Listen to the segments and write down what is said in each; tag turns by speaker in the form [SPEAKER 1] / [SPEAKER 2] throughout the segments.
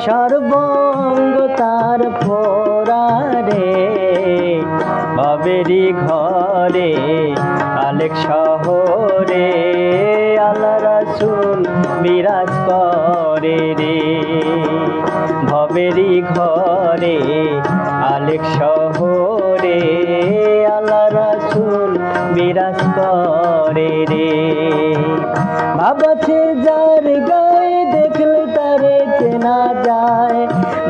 [SPEAKER 1] সর্বঙ্গ তার পোড়ারে ভবেরই ঘরে আলেক শহরে আল্লাহ রাসূল বিরাজ করে রে। ভবেরই ঘরে আলেক শহরে আল্লাহ রাসূল বিরাজ করে রে। ভাবাছে যার গায়ে দেখলে তারে চেনা যায়,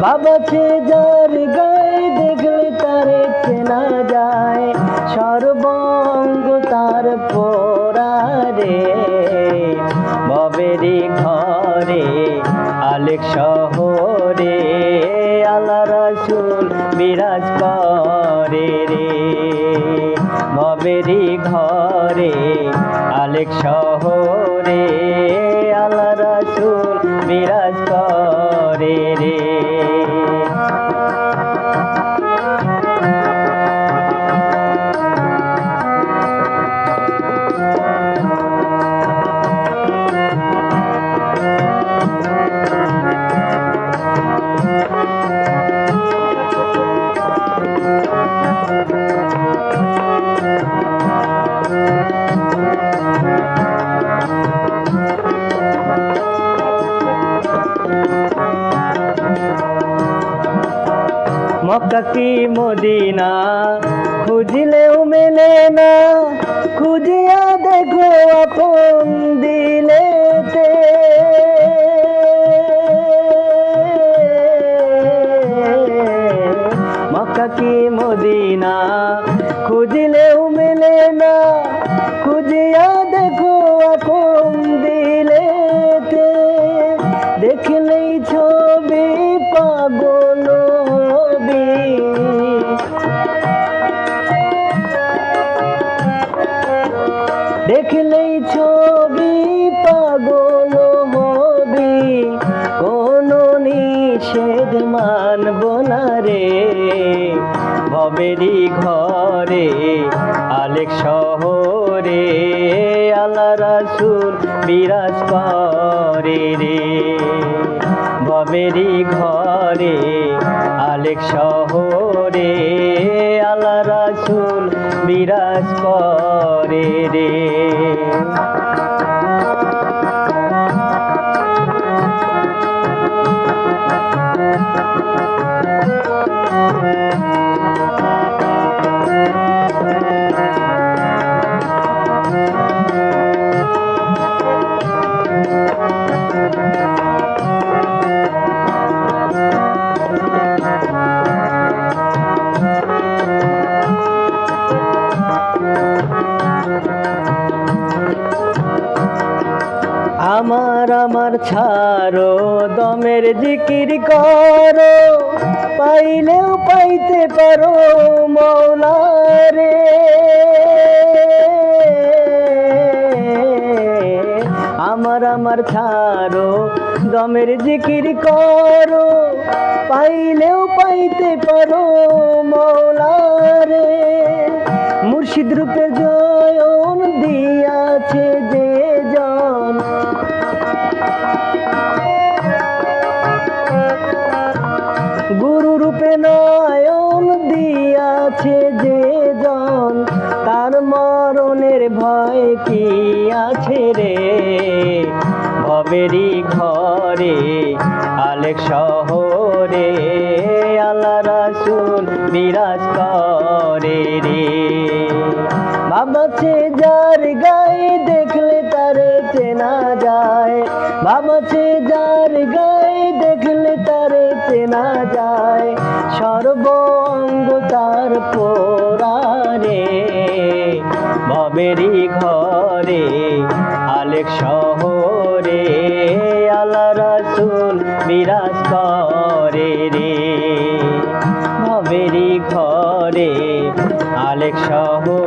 [SPEAKER 1] ভাবাছে যার গায়ে দেখলে তারে চেনা যায়। সর্বঙ্গ তার পোড়ারে ভবেরই ঘরে আলেক শহরে আল্লাহ রাসূল বিরাজ করে রে। ভবেরই ঘরে আলেক শহরে আল্লাহ রাসূল বিরাজ করে রে। মক্কা কি মদিনা খুঁজলেও মেলে না, খুঁজিয়া দেখো আপন দিলেতে। মক্কা কি মদিনা খুঁজলেও মেলে না, খুঁজিয়া দেখো আপন দিলেতে। দেখলেই ছবি পাগল দেখলেই ছবি পাগল হবি, কোনো নিষেধ মানব না রে। ভবেরই ঘরে আলেক শহরে আল্লাহ রাসূল বিরাজ করে রে। ভবেরই ঘরে আলেক শহরে আল্লাহ রাসূল বিরাজ করে রে। আমার আমার ছাড়ো দমের জিকির করো, পাইলেও পাইতে পারো মওলারে। আমার আমার ছাড়ো দমের জিকির করো, পাইলেও পাইতে পারো মওলারে। মুর্শিদ রূপে জয়ন দিয়াছে যে জন, গুরু রূপে নয়ন দিয়াছে যে জন, তার মরণের ভয় কি আছে রে। ভবেরই ঘরে আলেক শহরে আল্লাহ রাসূল বিরাজ করে রে। ভাবাছে যার গায়ে দেখলে তারে চেনা যায়, ভাবাছে যার গায়ে দেখলে তারে চেনা যায়। সর্বঙ্গ তার পোড়ারে ভবেরই ঘরে আলেক শহরে আল্লাহ রাসূল বিরাজ করে রে। ভবেরই ঘরে আলেক শহরে